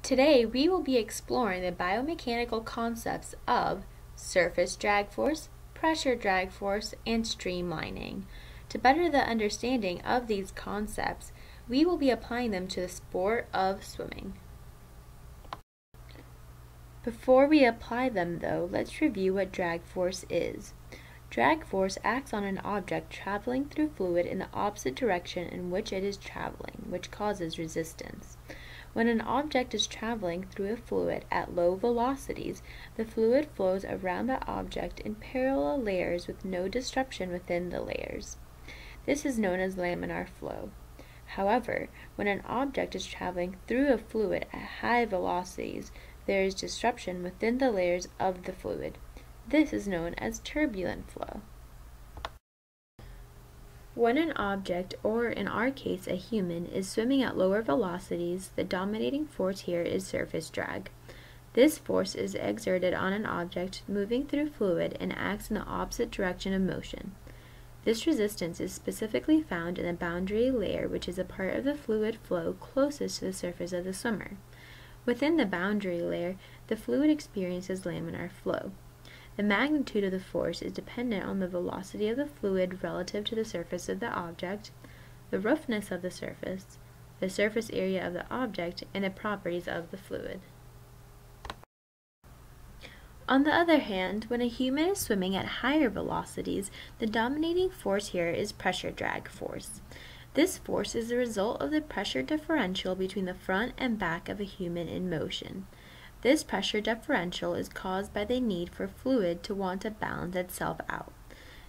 Today, we will be exploring the biomechanical concepts of surface drag force, pressure drag force, and streamlining. To better the understanding of these concepts, we will be applying them to the sport of swimming. Before we apply them, though, let's review what drag force is. Drag force acts on an object traveling through fluid in the opposite direction in which it is traveling, which causes resistance. When an object is traveling through a fluid at low velocities, the fluid flows around the object in parallel layers with no disruption within the layers. This is known as laminar flow. However, when an object is traveling through a fluid at high velocities, there is disruption within the layers of the fluid. This is known as turbulent flow. When an object, or in our case a human, is swimming at lower velocities, the dominating force here is surface drag. This force is exerted on an object moving through fluid and acts in the opposite direction of motion. This resistance is specifically found in the boundary layer, which is a part of the fluid flow closest to the surface of the swimmer. Within the boundary layer, the fluid experiences laminar flow. The magnitude of the force is dependent on the velocity of the fluid relative to the surface of the object, the roughness of the surface area of the object, and the properties of the fluid. On the other hand, when a human is swimming at higher velocities, the dominating force here is pressure drag force. This force is the result of the pressure differential between the front and back of a human in motion. This pressure differential is caused by the need for fluid to want to balance itself out.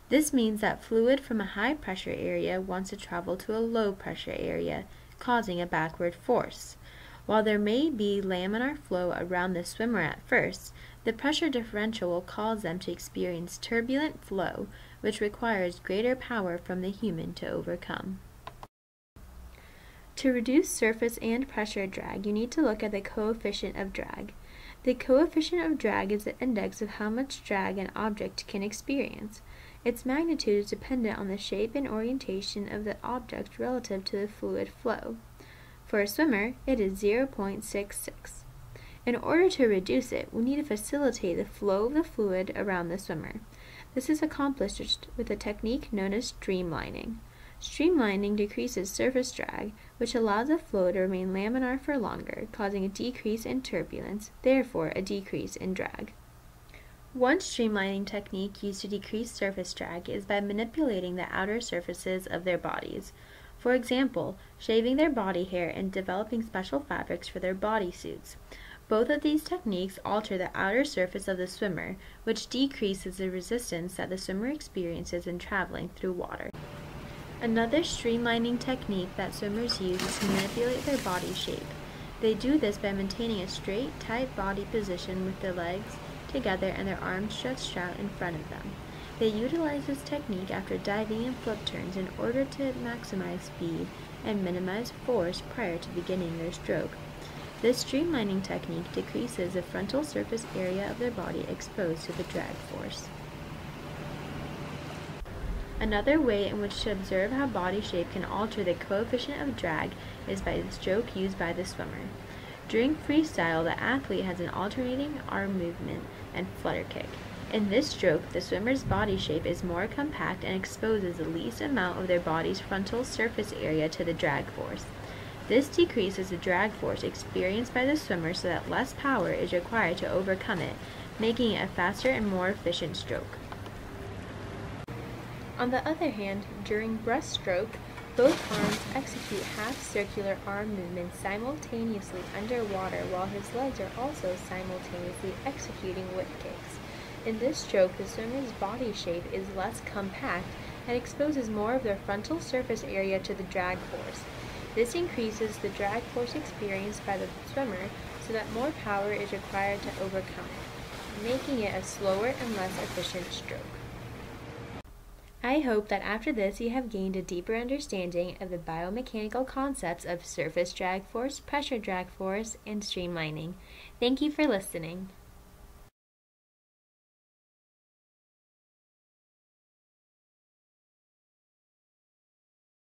This means that fluid from a high pressure area wants to travel to a low pressure area, causing a backward force. While there may be laminar flow around the swimmer at first, the pressure differential will cause them to experience turbulent flow, which requires greater power from the human to overcome. To reduce surface and pressure drag, you need to look at the coefficient of drag. The coefficient of drag is the index of how much drag an object can experience. Its magnitude is dependent on the shape and orientation of the object relative to the fluid flow. For a swimmer, it is 0.66. In order to reduce it, we need to facilitate the flow of the fluid around the swimmer. This is accomplished with a technique known as streamlining. Streamlining decreases surface drag, which allows the flow to remain laminar for longer, causing a decrease in turbulence, therefore a decrease in drag. One streamlining technique used to decrease surface drag is by manipulating the outer surfaces of their bodies. For example, shaving their body hair and developing special fabrics for their bodysuits. Both of these techniques alter the outer surface of the swimmer, which decreases the resistance that the swimmer experiences in traveling through water. Another streamlining technique that swimmers use is to manipulate their body shape. They do this by maintaining a straight, tight body position with their legs together and their arms stretched out in front of them. They utilize this technique after diving and flip turns in order to maximize speed and minimize force prior to beginning their stroke. This streamlining technique decreases the frontal surface area of their body exposed to the drag force. Another way in which to observe how body shape can alter the coefficient of drag is by the stroke used by the swimmer. During freestyle, the athlete has an alternating arm movement and flutter kick. In this stroke, the swimmer's body shape is more compact and exposes the least amount of their body's frontal surface area to the drag force. This decreases the drag force experienced by the swimmer so that less power is required to overcome it, making it a faster and more efficient stroke. On the other hand, during breaststroke, both arms execute half-circular arm movements simultaneously underwater while his legs are also simultaneously executing whip kicks. In this stroke, the swimmer's body shape is less compact and exposes more of their frontal surface area to the drag force. This increases the drag force experienced by the swimmer so that more power is required to overcome it, making it a slower and less efficient stroke. I hope that after this you have gained a deeper understanding of the biomechanical concepts of surface drag force, pressure drag force, and streamlining. Thank you for listening.